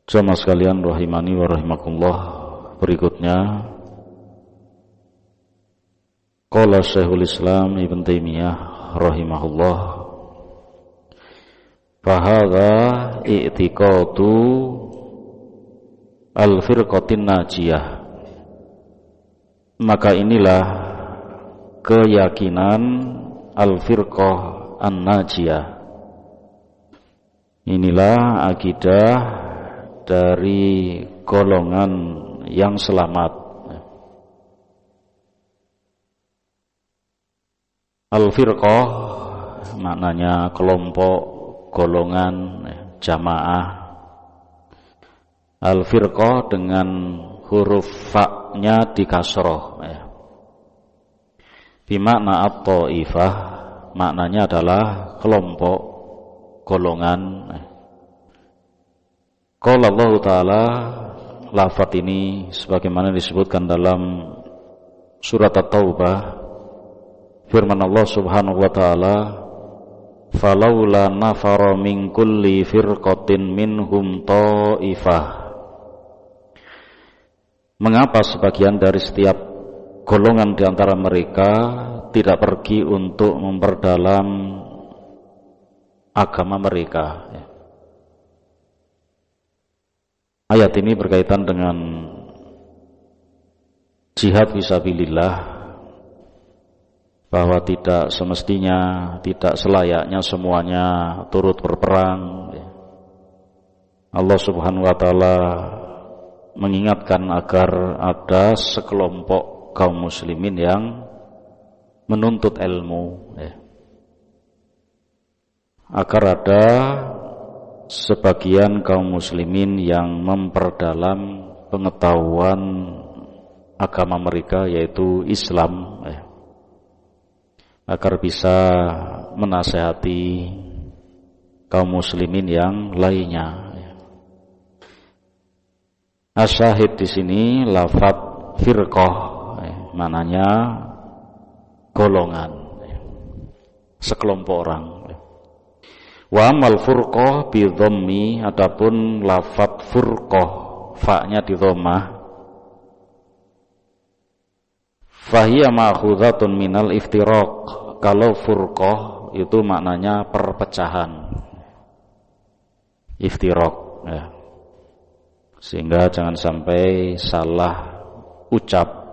Jamaah sekalian rahimani wa rahimakumullah, berikutnya qala Syekhul Islam Ibn Taimiyah rahimahullah, fahadha i'tiqadu al-firqatin najiyah, maka inilah keyakinan al-firqah an-najiyah, inilah akidah dari golongan yang selamat. Al-firqah maknanya kelompok, golongan, jamaah. Al-firqah dengan huruf fa-nya di kasroh, bimakna at-ta'ifah, maknanya adalah kelompok, golongan. Qala Allah Ta'ala, lafaz ini sebagaimana disebutkan dalam surat At-Taubah, firman Allah Subhanahu wa Ta'ala, falaula nafara min kulli firqatin minhum ta'ifah, mengapa sebagian dari setiap golongan di antara mereka tidak pergi untuk memperdalam agama mereka. Ayat ini berkaitan dengan jihad fisabilillah, bahwa tidak semestinya, tidak selayaknya semuanya turut berperang. Allah Subhanahu wa Ta'ala mengingatkan agar ada sekelompok kaum muslimin yang menuntut ilmu, agar ada sebagian kaum muslimin yang memperdalam pengetahuan agama mereka, yaitu Islam, agar bisa menasihati kaum muslimin yang lainnya. Asyahid di sini lafaz firqah, maknanya golongan, sekelompok orang. Wa amal furqah bi dhammi, adapun lafaz furqah fa-nya di dhammah, fahiya ma'khudhatun minal iftiraq. Kalau furqah itu maknanya perpecahan, iftiraq, sehingga jangan sampai salah ucap.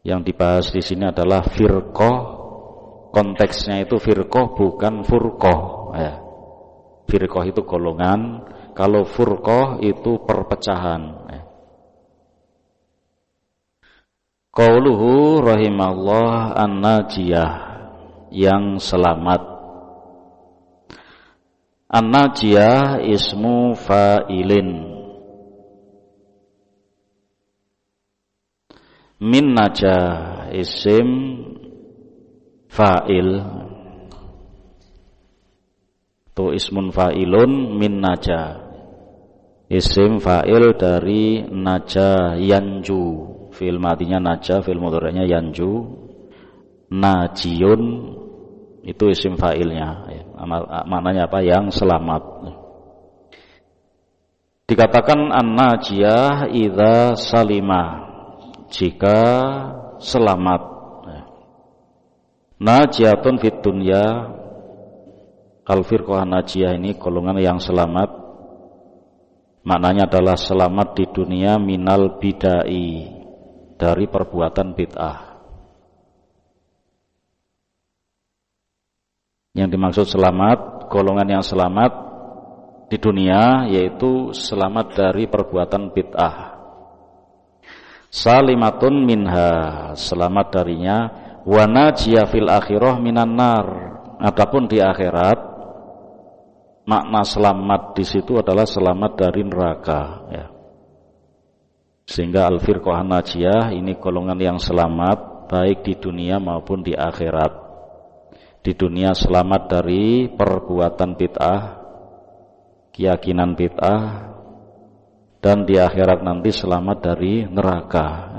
Yang dibahas di sini adalah firqah, konteksnya itu firqah bukan furqah. Firqah itu golongan, kalau furqah itu perpecahan. Qauluhu rahimallah an-najiyah, yang selamat. An-najiyah ismu fa'ilin min najah, isim fa'il, tu ismun fa'ilun min najah, isim fa'il dari najah yanju, fi'il madinya najah, fi'il mudhari'nya yanju, najiyun itu isim fa'ilnya, maknanya apa? Yang selamat. Dikatakan an-najiyah idza salima, jika selamat. Najiyatun fid dunya, al-firqah najiyah ini golongan yang selamat, maknanya adalah selamat di dunia minal bidai, dari perbuatan bid'ah. Yang dimaksud selamat, golongan yang selamat di dunia, yaitu selamat dari perbuatan bid'ah. Salimatun minha, selamat darinya. Wa najiyah fil akhirah minan nar, adapun di akhirat makna selamat di situ adalah selamat dari neraka, Sehingga al-firqah najiyah ini golongan yang selamat baik di dunia maupun di akhirat. Di dunia selamat dari perbuatan bid'ah, keyakinan bid'ah, dan di akhirat nanti selamat dari neraka,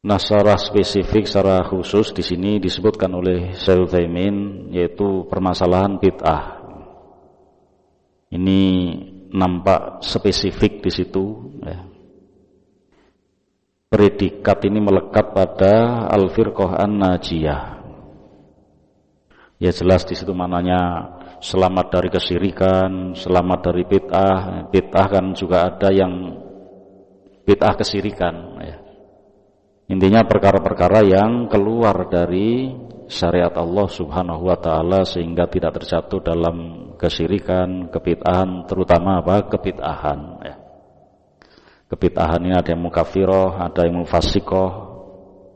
Nah, secara spesifik, secara khusus di sini disebutkan oleh Syekh Utsaimin, yaitu permasalahan bid'ah. Ini nampak spesifik di situ. Ya. Predikat ini melekat pada al-firqah an-najiyah. Ya jelas di situ maknanya selamat dari kesyirikan, selamat dari bid'ah. Bid'ah kan juga ada yang bid'ah kesyirikan. Ya. Intinya perkara-perkara yang keluar dari syariat Allah Subhanahu wa taala sehingga tidak terjatuh dalam kesyirikan, kebid'ahan, terutama apa? Kebid'ahan ya. Kebid'ahan ini ada yang mukaffiroh, ada yang mufassiqoh,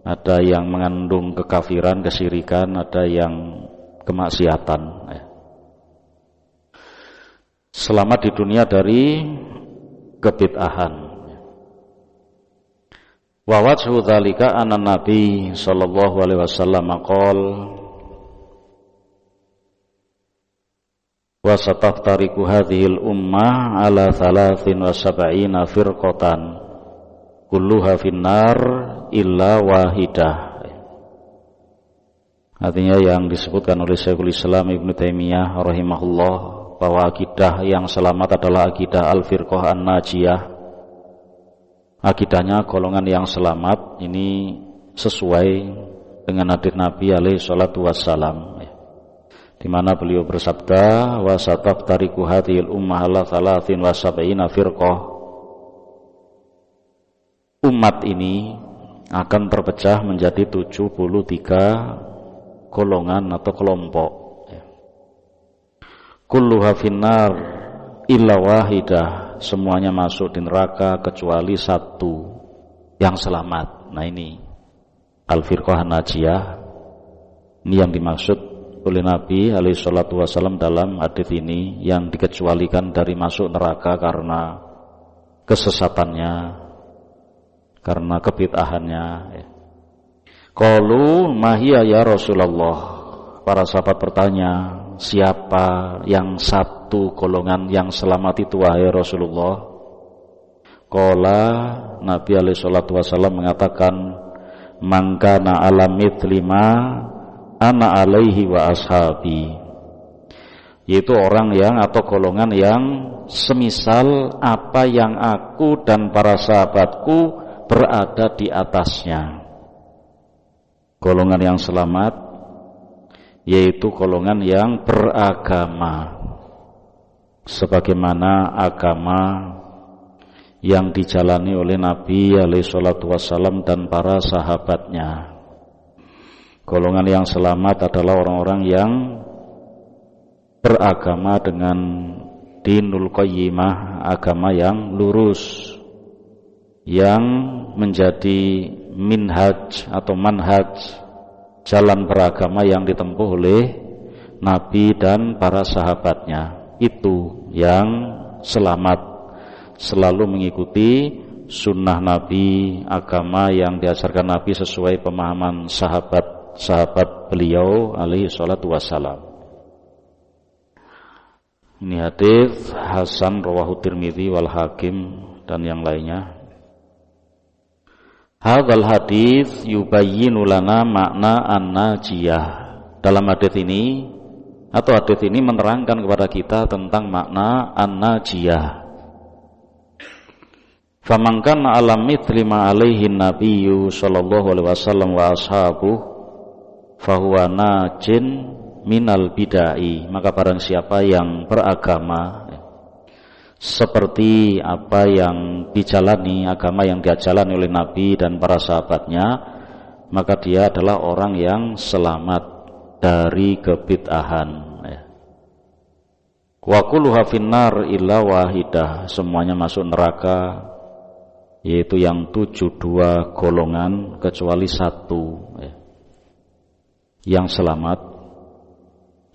ada yang mengandung kekafiran, kesyirikan, ada yang kemaksiatan ya. Selamat di dunia dari kebid'ahan. Wa wajhu dzalika anna Nabi sallallahu alaihi wasallam qol wa sataftariqu hadhil ummah ala 73 firqatan kulluha finnar illa wahidah. Artinya yang disebutkan oleh Syekhul Islam Ibnu Taimiyah rahimahullah bahwa akidah yang selamat adalah akidah al-firqah an-najiyah. Akidahnya golongan yang selamat ini sesuai dengan hadits Nabi alaihi salatu wassalam di mana beliau bersabda wa sataftariqu hadhil ummah ala 73 firqah. Umat ini akan terpecah menjadi 73 golongan atau kelompok. Kulluha finnar illa wahidah. Semuanya masuk di neraka kecuali satu yang selamat. Nah ini al-firqah an-najiyah. Ini yang dimaksud oleh Nabi alaihi salatu wasallam dalam hadits ini, yang dikecualikan dari masuk neraka karena kesesatannya, karena kebid'ahannya. Qalu mahiya ya Rasulullah. Para sahabat bertanya, siapa yang satu golongan yang selamat itu wahai Rasulullah? Qala, Nabi alaihi salatu wasallam mengatakan, man kana ala mithli ma ana alaihi wa ashabi. Yaitu orang yang atau golongan yang semisal apa yang aku dan para sahabatku berada di atasnya. Golongan yang selamat yaitu golongan yang beragama sebagaimana agama yang dijalani oleh Nabi alaihi salatu wassalam dan para sahabatnya. Golongan yang selamat adalah orang-orang yang beragama dengan dinul qayyimah, agama yang lurus, yang menjadi minhaj atau manhaj, jalan beragama yang ditempuh oleh Nabi dan para sahabatnya. Itu yang selamat, selalu mengikuti sunnah Nabi, agama yang diajarkan Nabi sesuai pemahaman sahabat beliau alaihi salatu wassalam. Ini hadis hasan rawahu Tirmidzi wal Hakim dan yang lainnya. Hadzal hadis yubayyinu lana makna an-najiyah. Dalam hadis ini atau hadis ini menerangkan kepada kita tentang makna an-najiyah. Faman kana ala mithli ma alaihi nabiyyu sallallahu alaihi wasallam wa ashabuh fahuwa najin minal bidai. Maka barang siapa yang beragama seperti apa yang dijalani, agama yang diajalani oleh Nabi dan para sahabatnya, maka dia adalah orang yang selamat dari kebid'ahan. Wa kulluha finnar illa wahidah. Semuanya masuk neraka, yaitu yang 72 golongan kecuali satu yang selamat.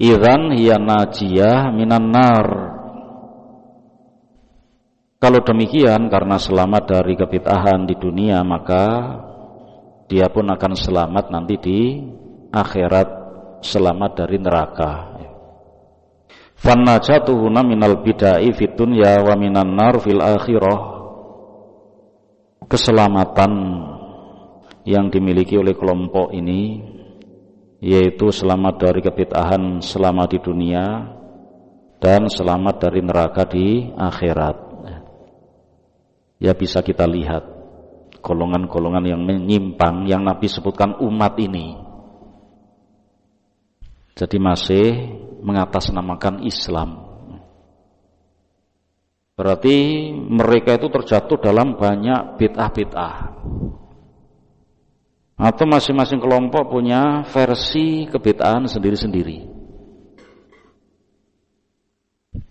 Idzan hiya najiyah minan nar. Kalau demikian, karena selamat dari kebid'ahan di dunia, maka dia pun akan selamat nanti di akhirat, selamat dari neraka. Fannajatuhuna minal bidai fid dunya wa minan nar fil akhirah. Keselamatan yang dimiliki oleh kelompok ini, yaitu selamat dari kebid'ahan selama di dunia dan selamat dari neraka di akhirat. Ya, bisa kita lihat golongan-golongan yang menyimpang yang Nabi sebutkan umat ini, jadi masih mengatasnamakan Islam. Berarti mereka itu terjatuh dalam banyak bid'ah-bid'ah, atau masing-masing kelompok punya versi kebid'ahan sendiri-sendiri.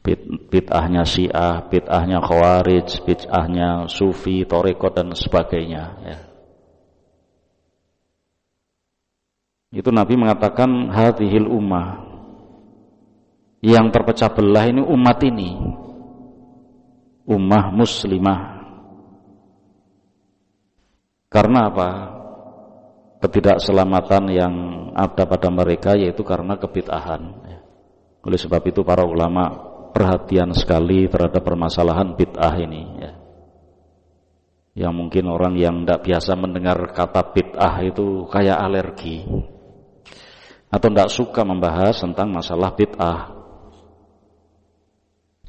Bid'ahnya Syiah, bid'ahnya Khawarij, bid'ahnya Sufi, Thariqat dan sebagainya, ya. Itu Nabi mengatakan hadhil ummah, yang terpecah belah ini umat ini, ummah muslimah. Karena apa? Ketidakselamatan yang ada pada mereka yaitu karena kebid'ahan. Oleh sebab itu para ulama perhatian sekali terhadap permasalahan bid'ah ini, ya. Yang mungkin orang yang tidak biasa mendengar kata bid'ah itu kayak alergi atau tidak suka membahas tentang masalah bid'ah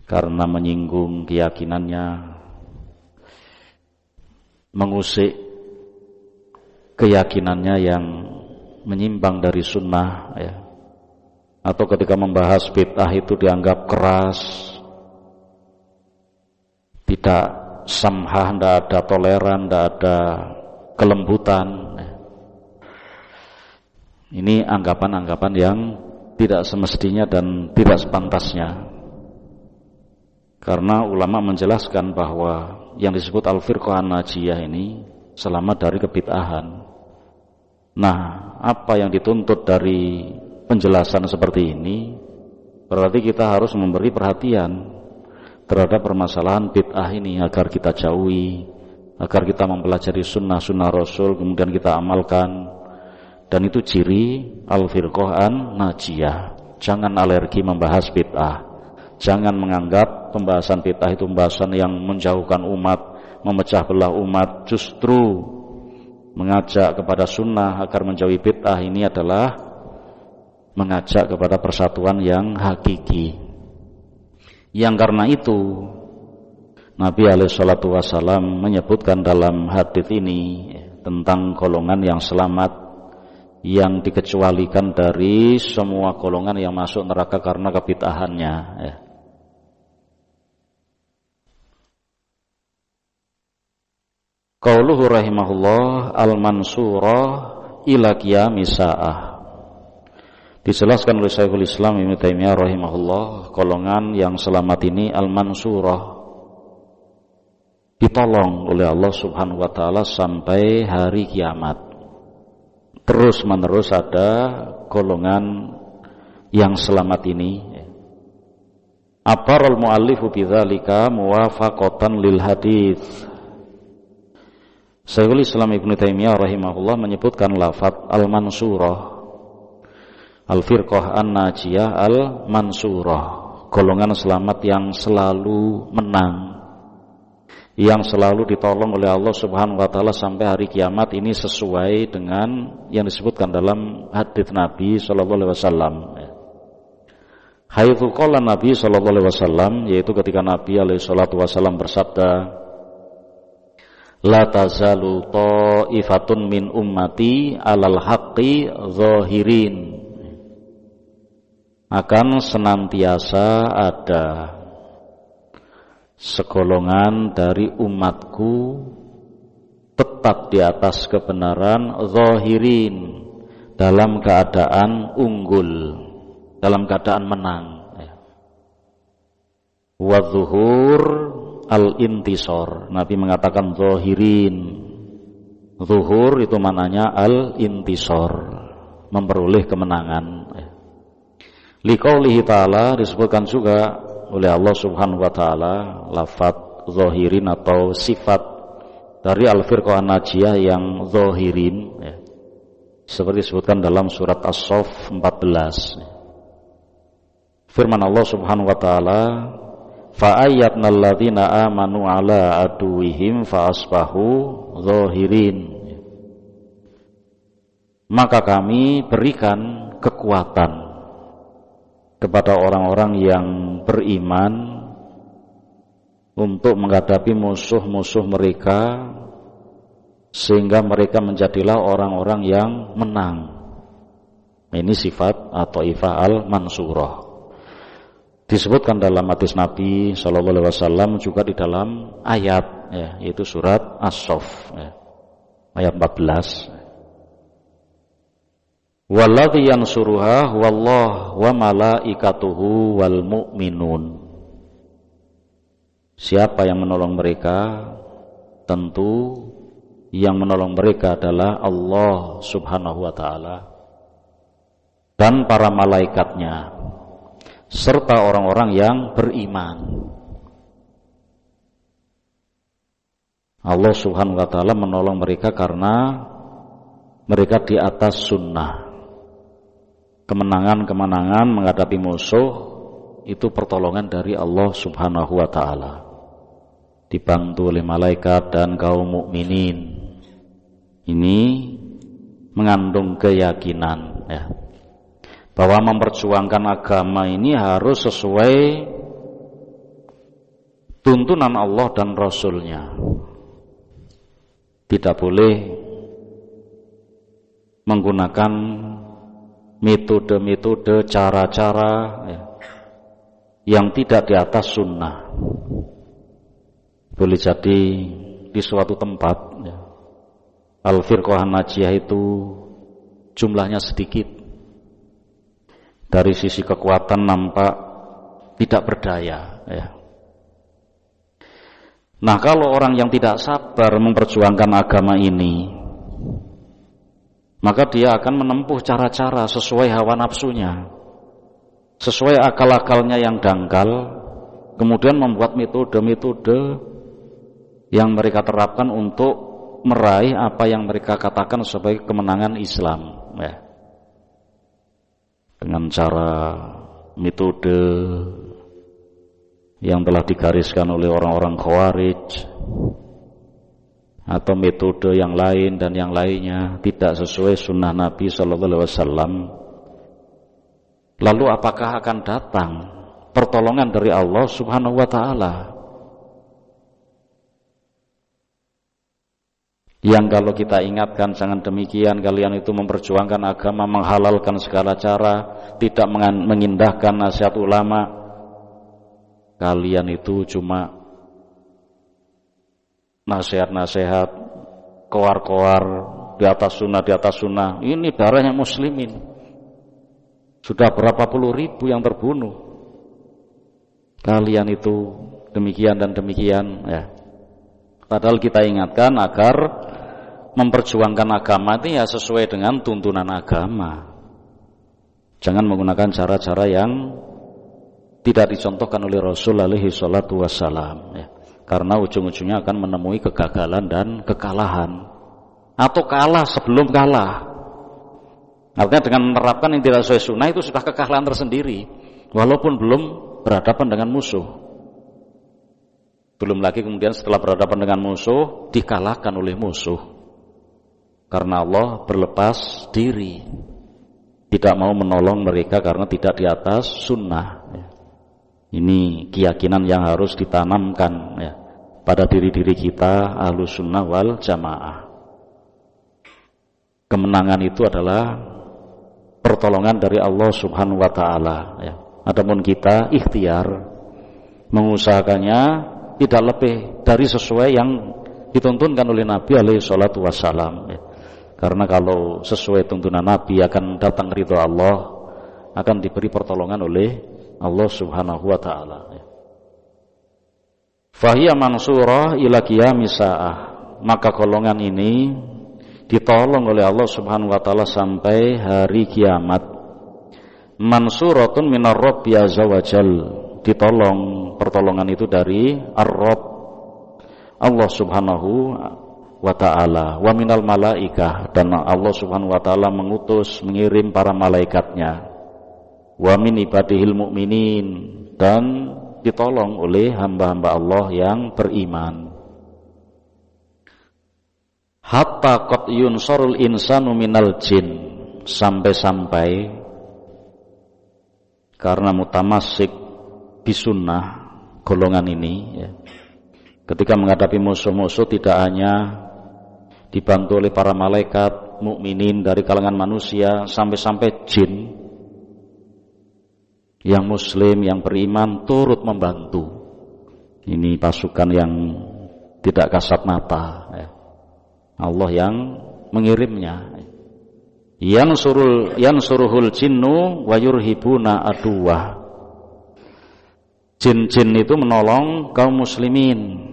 karena menyinggung keyakinannya, mengusik keyakinannya yang menyimpang dari sunnah, ya. Atau ketika membahas bid'ah itu dianggap keras, tidak samhah, tidak ada toleran, tidak ada kelembutan. Ini anggapan-anggapan yang tidak semestinya dan tidak sepantasnya. Karena ulama menjelaskan bahwa yang disebut al-firqah an-najiyah ini selamat dari kebid'ahan. Nah, apa yang dituntut dari penjelasan seperti ini? Berarti kita harus memberi perhatian terhadap permasalahan bid'ah ini agar kita jauhi, agar kita mempelajari sunnah-sunnah Rasul kemudian kita amalkan. Dan itu ciri al-firqah an-najiyah. Jangan alergi membahas bid'ah, jangan menganggap pembahasan bid'ah itu pembahasan yang menjauhkan umat, memecah belah umat. Justru mengajak kepada sunnah agar menjauhi bid'ah ini adalah mengajak kepada persatuan yang hakiki. Yang karena itu Nabi SAW menyebutkan dalam hadits ini tentang golongan yang selamat, yang dikecualikan dari semua golongan yang masuk neraka karena kebid'ahannya, ya. Qauluhu rahimahullah al-mansurah ila qiyamis sa'ah. Dijelaskan oleh Syekhul Islam Ibnu Taimiyah rahimahullah, golongan yang selamat ini al-mansurah, ditolong oleh Allah Subhanahu wa taala sampai hari kiamat. Terus menerus ada golongan yang selamat ini. Aparal muallifu bidzalika muwafaqatan lil hadits. Syekhul Islam Ibnu Taimiyah rahimahullah menyebutkan lafaz al-mansurah, al-firqah an-najiyah al-mansurah, golongan selamat yang selalu menang, yang selalu ditolong oleh Allah Subhanahu wa taala sampai hari kiamat. Ini sesuai dengan yang disebutkan dalam hadits Nabi sallallahu alaihi wasallam. Haitsu qala Nabi sallallahu alaihi wasallam, yaitu ketika Nabi alaihi salatu wasallam bersabda, la tazalu ta'ifatun min ummati 'alal haqqi zahirin. Akan senantiasa ada segolongan dari umatku tetap di atas kebenaran, zahirin, dalam keadaan unggul, dalam keadaan menang. Wa zuhur al-intisor, Nabi mengatakan zahirin. Zuhur itu maknanya al-intisor, memperoleh kemenangan. Liqaulihi ta'ala, disebutkan juga oleh Allah Subhanahu wa taala lafaz zahirin atau sifat dari al-firqah an-najiyah yang zahirin, ya. Seperti disebutkan dalam surat As-Saff 14. Firman Allah Subhanahu wa taala, fa ayyatna alladzina amanu ala aduwihim fa asbahu zahirin. maka kami berikan kekuatan kepada orang-orang yang beriman untuk menghadapi musuh-musuh mereka, sehingga mereka menjadilah orang-orang yang menang. Ini sifat atau ifah al-mansurah. Disebutkan dalam hadis Nabi sallallahu alaihi wasallam, juga di dalam ayat ya, yaitu surat As-Saff ya, ayat 14. Walladzi yansuruha wallahu wa malaikatuhu wal mu'minun. Siapa yang menolong mereka? Tentu yang menolong mereka adalah Allah Subhanahu wa ta'ala dan para malaikatnya serta orang-orang yang beriman. Allah Subhanahu wa ta'ala menolong mereka karena mereka di atas sunnah. Kemenangan-kemenangan menghadapi musuh itu pertolongan dari Allah Subhanahu wa ta'ala, dibantu oleh malaikat dan kaum mukminin. Ini mengandung keyakinan ya, bahwa memperjuangkan agama ini harus sesuai tuntunan Allah dan Rasulnya. Tidak boleh menggunakan metode-metode, cara-cara ya, yang tidak di atas sunnah. Boleh jadi di suatu tempat ya, Al-Firqah Najiyah itu jumlahnya sedikit, dari sisi kekuatan nampak tidak berdaya ya. Nah, kalau orang yang tidak sabar memperjuangkan agama ini, maka dia akan menempuh cara-cara sesuai hawa nafsunya, sesuai akal-akalnya yang dangkal, kemudian membuat metode-metode yang mereka terapkan untuk meraih apa yang mereka katakan sebagai kemenangan Islam ya. Dengan cara metode yang telah digariskan oleh orang-orang Khawarij atau metode yang lain dan yang lainnya tidak sesuai sunnah Nabi sallallahu alaihi wasallam. Lalu apakah akan datang pertolongan dari Allah Subhanahu wa ta'ala? Yang kalau kita ingatkan, jangan demikian, kalian itu memperjuangkan agama, menghalalkan segala cara, tidak mengindahkan nasihat ulama, kalian itu cuma nasihat-nasihat koar-koar di atas sunnah. Ini darahnya muslimin, sudah berapa puluh ribu yang terbunuh, kalian itu demikian dan demikian ya. Padahal kita ingatkan agar memperjuangkan agama itu ya sesuai dengan tuntunan agama. Jangan menggunakan cara-cara yang tidak dicontohkan oleh Rasul alaihi salatu wassalam ya. Karena ujung-ujungnya akan menemui kegagalan dan kekalahan, atau kalah sebelum kalah. Artinya dengan menerapkan yang tidak sesuai sunnah itu sudah kekalahan tersendiri, walaupun belum berhadapan dengan musuh. Belum lagi kemudian setelah berhadapan dengan musuh dikalahkan oleh musuh, karena Allah berlepas diri, tidak mau menolong mereka karena tidak di atas sunnah ya. Ini keyakinan yang harus ditanamkan ya, pada diri-diri kita Ahlus Sunnah wal Jamaah. Kemenangan itu adalah pertolongan dari Allah Subhanahu wa ta'ala ya. Adapun kita ikhtiar mengusahakannya tidak lebih dari sesuai yang dituntunkan oleh Nabi alaihi salatu wassalam ya. Karena kalau sesuai tuntunan Nabi akan datang ridho Allah, akan diberi pertolongan oleh Allah Subhanahu wa ta'ala ya. Fahiya mansurah ila qiyamis saah, maka golongan ini ditolong oleh Allah Subhanahu wa ta'ala sampai hari kiamat. Mansuratun minar Rabbi azza wajal, ditolong, pertolongan itu dari Ar-Rabb Allah Subhanahu wa ta'ala, wa minal malaikah, dan Allah Subhanahu wa ta'ala mengirim para malaikatnya, wa min ibadihil mu'minin, dan ditolong oleh hamba-hamba Allah yang beriman. Hatta qad yunsarul insanu minal jin, sampai-sampai karena mutamassik bisunnah golongan ini ya, ketika menghadapi musuh-musuh tidak hanya dibantu oleh para malaikat mukminin dari kalangan manusia, sampai-sampai jin yang muslim, yang beriman turut membantu. Ini pasukan yang tidak kasat mata ya. Allah yang mengirimnya. Yansuruhul jinnu wa yurhibuna aduwah. Jin-jin itu menolong kaum muslimin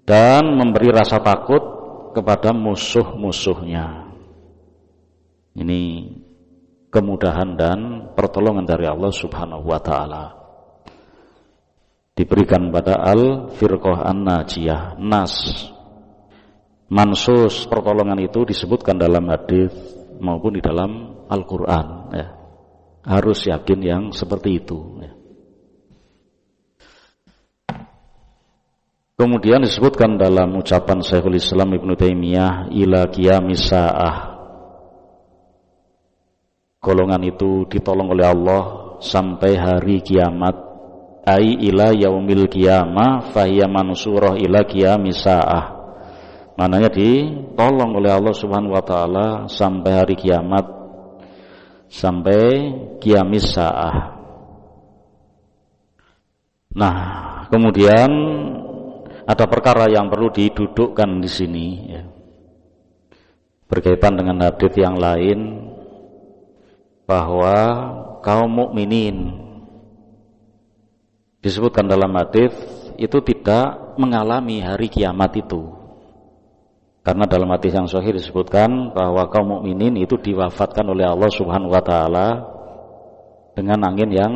dan memberi rasa takut kepada musuh-musuhnya. Ini kemudahan dan pertolongan dari Allah Subhanahu wa taala. Diberikan pada Al-Firqah An-Najiyah, Nas. Mansus pertolongan itu disebutkan dalam hadis maupun di dalam Al-Qur'an ya. Harus yakin yang seperti itu ya. Kemudian disebutkan dalam ucapan Syekhul Islam Ibnu Taimiyah, ila qiyamis saah. Golongan itu ditolong oleh Allah sampai hari kiamat. Ai ila yaumil qiyamah fahiya mansurah ila qiyamis saah. Maknanya ditolong oleh Allah Subhanahu wa taala sampai hari kiamat, sampai qiyamis saah. Nah, kemudian ada perkara yang perlu didudukkan di sini ya. Berkaitan dengan hadis yang lain bahwa kaum mukminin disebutkan dalam hadis itu tidak mengalami hari kiamat itu. Karena dalam hadis yang sahih disebutkan bahwa kaum mukminin itu diwafatkan oleh Allah Subhanahu wa taala dengan angin yang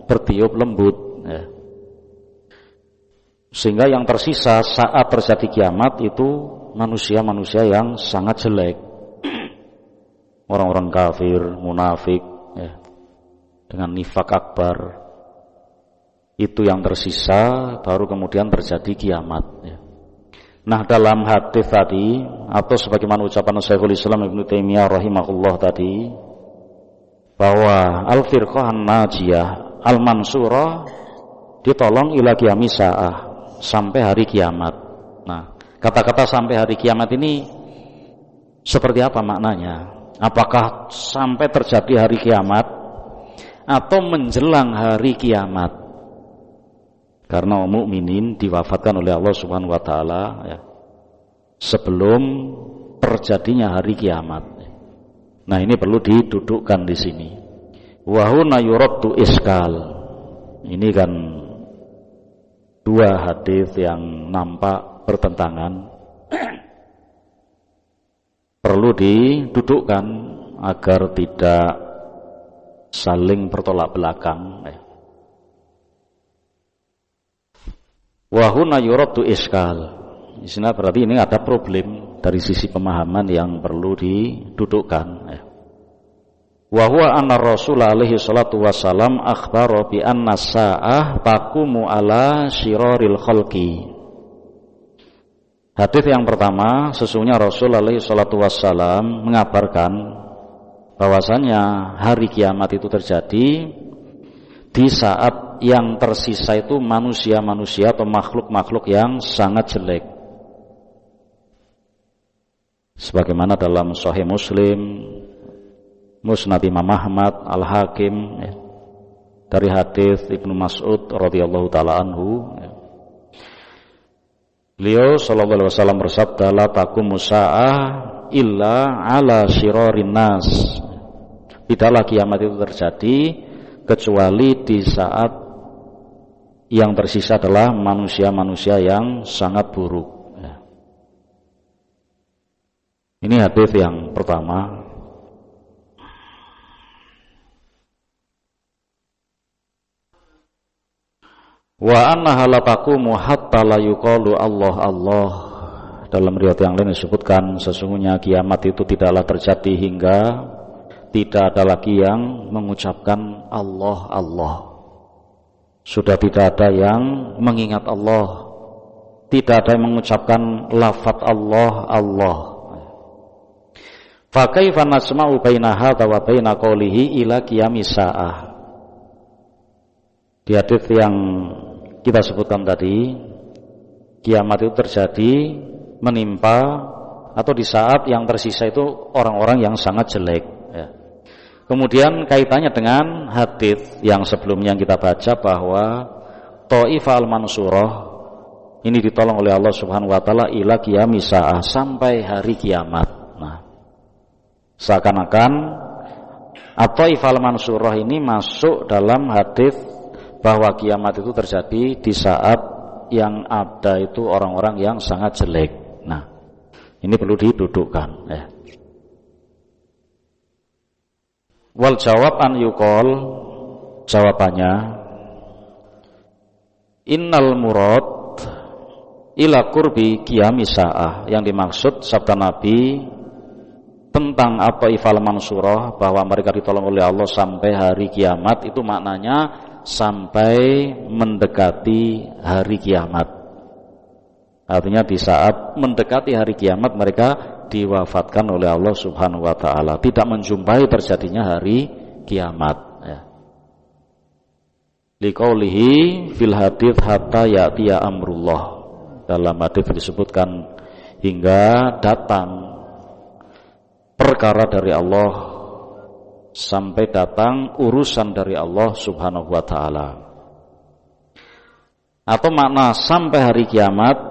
bertiup lembut ya. Sehingga yang tersisa saat terjadi kiamat itu manusia-manusia yang sangat jelek, orang-orang kafir, munafik ya, dengan nifak akbar. Itu yang tersisa, baru kemudian terjadi kiamat ya. Nah, dalam hadis tadi atau sebagaimana ucapan Syekhul Islam Ibnu Taimiyah rahimahullah tadi, bahwa Al-Firqah An-Najiyah Al-Mansurah ditolong ila qiyamis saah, sampai hari kiamat. Nah, kata-kata sampai hari kiamat ini seperti apa maknanya? Apakah sampai terjadi hari kiamat atau menjelang hari kiamat? Karena mukminin diwafatkan oleh Allah Subhanahu wa taala ya, sebelum terjadinya hari kiamat. Nah, ini perlu didudukkan di sini. Wa huna yuraddu iskal. Ini kan dua hadis yang nampak bertentangan, perlu didudukkan agar tidak saling bertolak belakang. Wa huna yuraddu iskal. Di sini berarti ini ada problem dari sisi pemahaman yang perlu didudukkan. Wa huwa anna Rasul alaihi salatu wassalam akhbara bi anna sa'ah taqumu ala syiraril khalqi. Hadis yang pertama, sesungguhnya Rasul alaihi salatu wassalam mengabarkan bahwasanya hari kiamat itu terjadi di saat yang tersisa itu manusia-manusia atau makhluk-makhluk yang sangat jelek. Sebagaimana dalam Sahih Muslim, Musnad Imam Ahmad, Al-Hakim ya, dari hadis Ibnu Mas'ud radhiyallahu taala anhu ya. Beliau sallallahu alaihi wasallam bersabda, la taqumu sa'ah illa ala syirarin nas. Tidaklah kiamat itu terjadi kecuali di saat yang tersisa adalah manusia-manusia yang sangat buruk ya. Ini hadis yang pertama. Wa annaha la taqumu hatta la yuqalu Allah Allah. Dalam riwayat yang lain disebutkan sesungguhnya kiamat itu tidaklah terjadi hingga tidak ada lagi yang mengucapkan Allah Allah. Sudah tidak ada yang mengingat Allah, tidak ada yang mengucapkan lafaz Allah Allah. Fa kaifa nasma'u baina hadza wa baina qoulihi ila qiyamis saah. Di hadits yang kita sebutkan tadi, kiamat itu terjadi menimpa atau di saat yang tersisa itu orang-orang yang sangat jelek ya. Kemudian kaitannya dengan hadits yang sebelumnya kita baca bahwa Ta'ifah al-Mansurah ini ditolong oleh Allah Subhanahu wa taala ila qiyamis saah, sampai hari kiamat. Nah, seakan-akan At-Ta'ifah al-Mansurah ini masuk dalam hadits bahwa kiamat itu terjadi di saat yang ada itu orang-orang yang sangat jelek. Nah, ini perlu didudukkan ya. Wal jawab an yuqol, jawabannya innal murad ila qurbi qiyamis saah, yang dimaksud sabda Nabi tentang At-Ta'ifah al-Mansurah bahwa mereka ditolong oleh Allah sampai hari kiamat, itu maknanya sampai mendekati hari kiamat. Artinya di saat mendekati hari kiamat mereka diwafatkan oleh Allah Subhanahu wa taala, tidak menjumpai terjadinya hari kiamat ya. Liqaulihi fil hadits hatta ya'tiya amrullah, dalam hadits disebutkan hingga datang perkara dari Allah, sampai datang urusan dari Allah Subhanahu wa taala. Atau makna sampai hari kiamat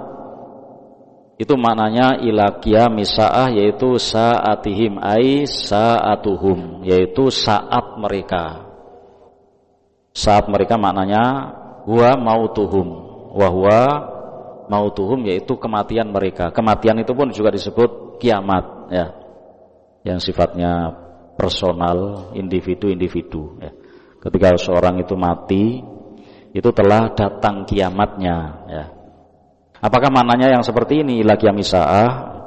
itu maknanya ila qiyamis saah, yaitu saatihim ai saatuhum, yaitu saat mereka. Saat mereka maknanya huwa mautuhum, wa huwa mautuhum, yaitu kematian mereka. Kematian itu pun juga disebut kiamat ya, yang sifatnya personal, individu-individu ya. Ketika seorang itu mati, itu telah datang kiamatnya ya. Apakah maknanya yang seperti ini ila qiyamis saah?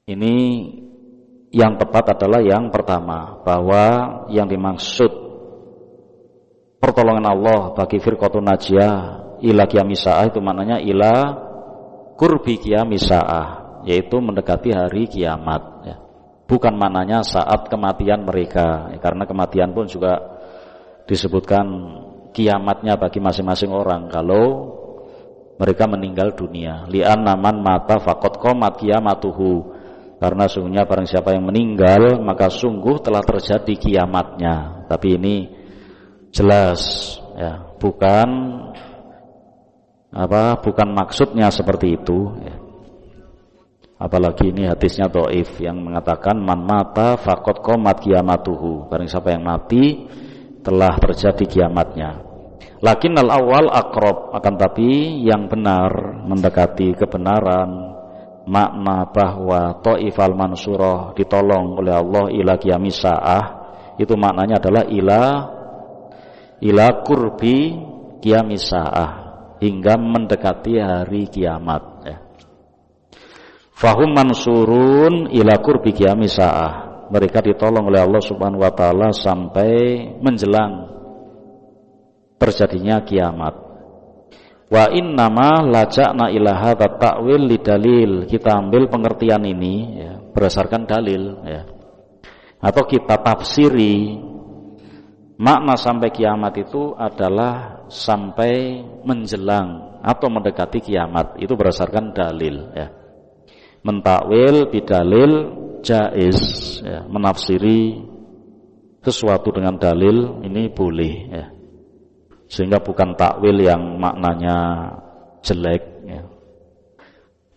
Ini yang tepat adalah yang pertama, bahwa yang dimaksud pertolongan Allah bagi firqatun najiyah ila qiyamis saah itu maknanya ila qurbi qiyamis saah, yaitu mendekati hari kiamat ya. Bukan maknanya saat kematian mereka, karena kematian pun juga disebutkan kiamatnya bagi masing-masing orang kalau mereka meninggal dunia. Li'anna man mata faqad qamat qiyamatuhu, karena sungguhnya barang siapa yang meninggal maka sungguh telah terjadi kiamatnya. Tapi ini jelas ya, bukan maksudnya seperti itu ya. Apalagi ini hadisnya dhaif yang mengatakan man mata faqad qamat qiyamatuhu, barang siapa yang mati telah terjadi kiamatnya. Lakinnal awal aqrab, akan tapi yang benar, mendekati kebenaran, makna bahwa Ta'ifah al-Mansurah ditolong oleh Allah ila qiyamis saah, itu maknanya adalah ila qurbi qiyamis saah, hingga mendekati hari kiamat ya. Fahum mansurun ila qurbi qiyamis saah, mereka ditolong oleh Allah Subhanahu wa taala sampai menjelang terjadinya kiamat. Wa innama laja'na ila hadza ta'wil lidalil, kita ambil pengertian ini ya, berdasarkan dalil ya. Atau kita tafsiri makna sampai kiamat itu adalah sampai menjelang atau mendekati kiamat, itu berdasarkan dalil ya. Mentakwil bidalil jaiz ya, menafsiri sesuatu dengan dalil ini boleh ya. Sehingga bukan takwil yang maknanya jelek ya.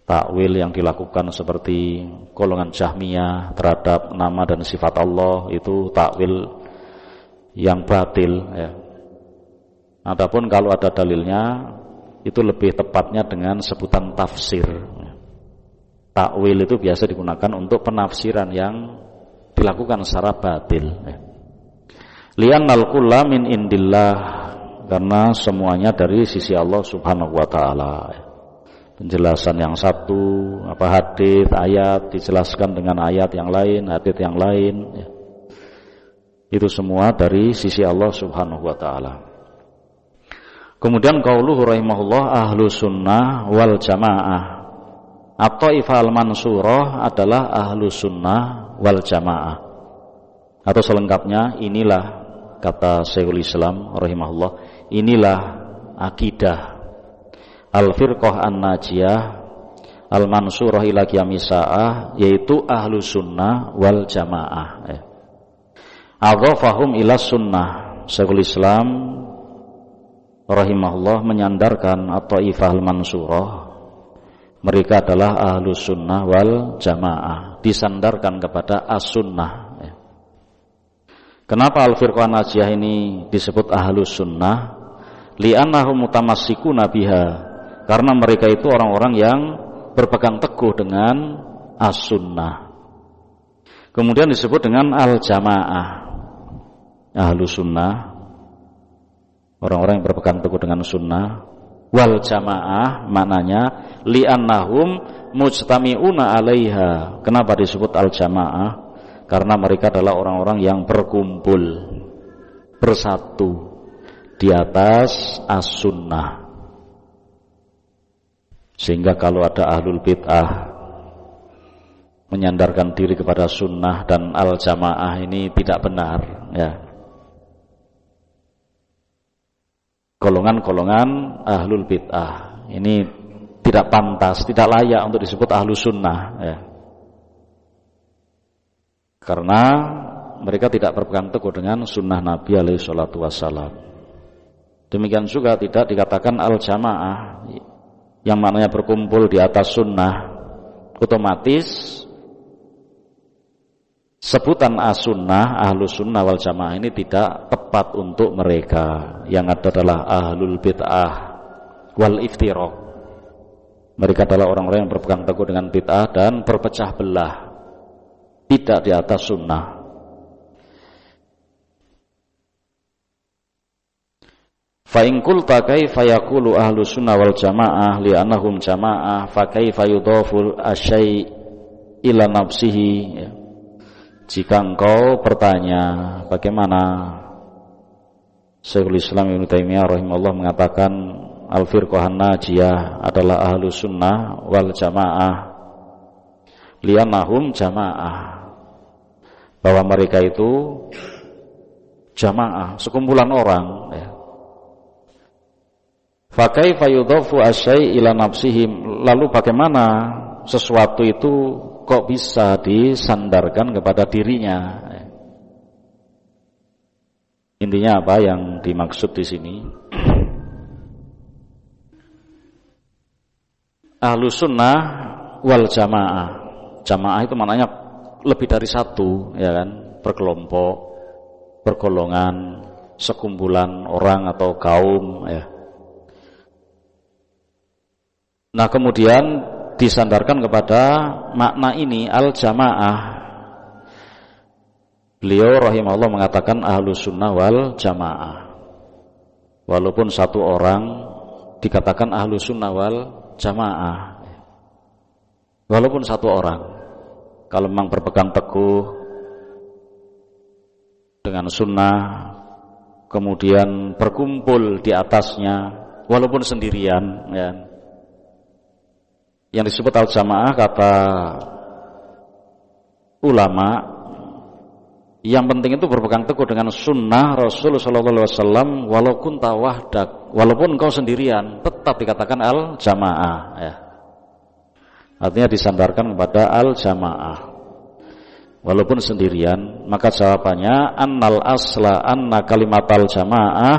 Takwil yang dilakukan seperti golongan Jahmiyah terhadap nama dan sifat Allah, itu takwil yang batil ya. Adapun kalau ada dalilnya, itu lebih tepatnya dengan sebutan tafsir ya. Takwil itu biasa digunakan untuk penafsiran yang dilakukan secara batil ya. Li'annal kulla min indillah, karena semuanya dari sisi Allah Subhanahu wa taala. Penjelasan yang satu, hadis, ayat dijelaskan dengan ayat yang lain, hadis yang lain ya. Itu semua dari sisi Allah Subhanahu wa taala. Kemudian qauluhu rahimahullah ahlu sunnah wal jamaah, At-Taifah al-Mansurah adalah ahlu sunnah wal jamaah. Atau selengkapnya, inilah kata Syekhul Islam rahimahullah, inilah akidah al-firqah an-najiyah al-mansurah ila qiyamis saah, yaitu ahlu sunnah wal jamaah. Adhafahum ila sunnah. Syekhul Islam rahimahullah menyandarkan at-Taifah al-Mansurah, mereka adalah ahlu sunnah wal jamaah, disandarkan kepada as-sunnah. Kenapa al-firqah najiyah ini disebut ahlu sunnah? Li'annahum mutamassikuna biha, karena mereka itu orang-orang yang berpegang teguh dengan as-sunnah. Kemudian disebut dengan al-jamaah, ahlu sunnah, orang-orang yang berpegang teguh dengan sunnah. Wal jamaah maknanya li'annahum mujtami'una 'alaiha. Kenapa disebut al-jamaah? Karena mereka adalah orang-orang yang berkumpul, bersatu di atas as-sunnah. Sehingga kalau ada ahlul bid'ah menyandarkan diri kepada sunnah dan al-jamaah, ini tidak benar, ya. Golongan-golongan ahlul bid'ah ini tidak pantas, tidak layak untuk disebut ahlu sunnah, ya. Karena mereka tidak berpegang teguh dengan sunnah Nabi alaihi salatu wassalam. Demikian juga tidak dikatakan al-jamaah, yang maknanya berkumpul di atas sunnah. Otomatis sebutan as-sunnah, ahlu sunnah wal jamaah ini tidak tepat untuk mereka. Yang ada adalah ahlul bid'ah wal iftiraq. Mereka adalah orang-orang yang berpegang teguh dengan bid'ah dan berpecah belah, tidak di atas sunnah. Fa in qulta kaifa yaqulu ahlu sunnah wal jamaah li'annahum jamaah fa kaifa yudhafu asy-syai' ila nafsihi. Jika engkau bertanya bagaimana Syekhul Islam Ibnu Taimiyah rahimahullah mengatakan al-firqah an-najiyah adalah ahlu sunnah wal jamaah li'annahum jamaah, bahwa mereka itu jamaah, sekumpulan orang, ya. Fa kaifa yudhafu asy-syai' ila nafsihim, lalu bagaimana sesuatu itu kok bisa disandarkan kepada dirinya, ya. Intinya apa yang dimaksud di sini? Ahlu sunnah wal jamaah. Jamaah itu maknanya lebih dari satu, ya kan? Berkelompok, bergolongan, sekumpulan orang atau kaum, ya. Nah, kemudian disandarkan kepada makna ini al-jamaah. Beliau rahimahullah mengatakan ahlu sunnah wal jamaah. Walaupun satu orang dikatakan ahlu sunnah wal jamaah, walaupun satu orang, kalau memang berpegang teguh dengan sunnah, kemudian berkumpul di atasnya, walaupun sendirian, ya. Yang disebut al-jamaah kata ulama, yang penting itu berpegang teguh dengan sunnah Rasul sallallahu alaihi wasallam walau kunta wahdak, walaupun engkau sendirian tetap dikatakan al-jamaah, ya. Artinya disandarkan kepada al-jamaah walaupun sendirian. Maka jawabannya annal asla anna kalimatal jamaah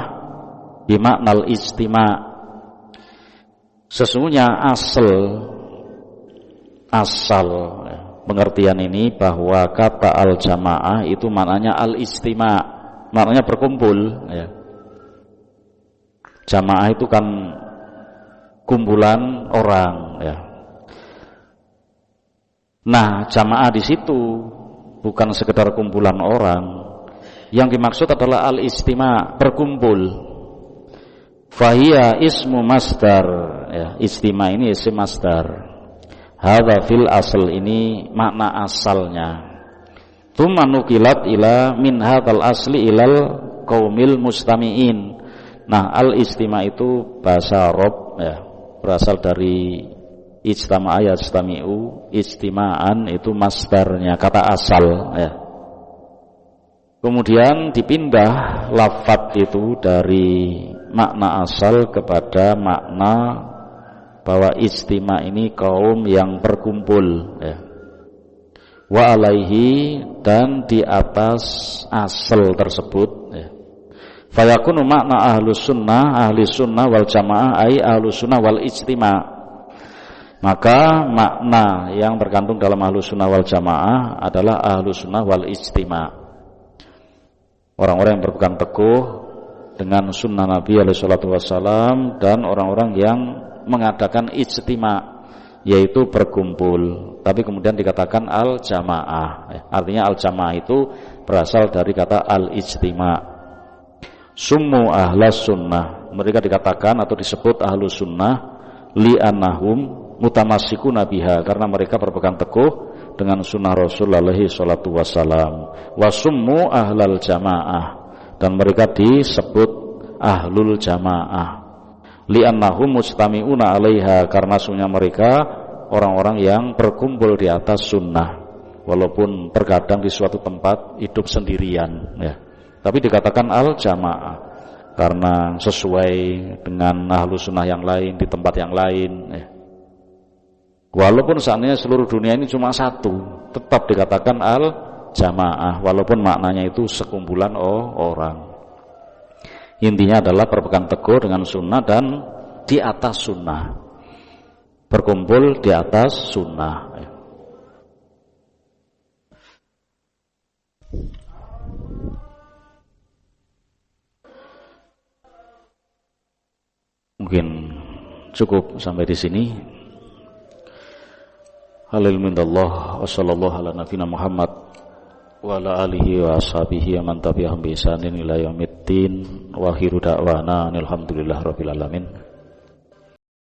bimaknal istima'. Sesungguhnya asal pengertian ini bahwa kata al-jamaah itu maknanya al-istima', maknanya berkumpul, ya. Jamaah itu kan kumpulan orang, ya. Nah, jamaah di situ bukan sekedar kumpulan orang. Yang dimaksud adalah al-istima', berkumpul. Fahiya ismu masdar, ya. Istima' ini isim masdar. Hadza fil asl, ini makna asalnya. Tsumma nukilat ila min hadzal asli ilal qaumil mustami'in. Nah, al-istima' itu bahasa Arab, ya, berasal dari ijtama'a yajtami'u, ijtima'an itu masdarnya, kata asal ya. Kemudian dipindah lafadz itu dari makna asal kepada makna bahwa ijtima' ini kaum yang berkumpul ya. Wa alaihi, dan di atas asal tersebut ya. Fayakunu makna ahli sunnah wal jamaah ai ahli sunnah wal ijtima'. Maka makna yang terkandung dalam ahli sunnah wal jamaah adalah ahli sunnah wal ijtima'. Orang-orang yang berpegang teguh dengan sunnah Nabi alaihi salatu wassalam, dan orang-orang yang mengadakan ijtima', yaitu berkumpul. Tapi kemudian dikatakan al-jamaah. Artinya al-jamaah itu berasal dari kata al-ijtima'. Summu ahlas sunnah, mereka dikatakan atau disebut ahlu sunnah li'annahum mutamassikuna biha, karena mereka berpegang teguh dengan sunnah Rasul alaihi salatu wassalam. Wa summu ahlal jamaah, dan mereka disebut ahlul jamaah li'annahum mustami'una alaiha, karena sungguhnya mereka orang-orang yang berkumpul di atas sunnah, walaupun terkadang di suatu tempat hidup sendirian ya. Tapi dikatakan al-jamaah karena sesuai dengan ahlu sunnah yang lain di tempat yang lain ya. Walaupun seandainya seluruh dunia ini cuma satu, tetap dikatakan al-jamaah, walaupun maknanya itu sekumpulan orang. Intinya adalah berpegang teguh dengan sunnah dan di atas sunnah, berkumpul di atas sunnah ya. Mungkin cukup sampai di sini. Alhamdulillah, wassallallahu ala nabiyina Muhammad wa ala alihi wa ashabihi wa man tabi'ahum bi ihsanin ila yaumiddin. Wa akhiru da'wana alhamdulillah rabbil alamin.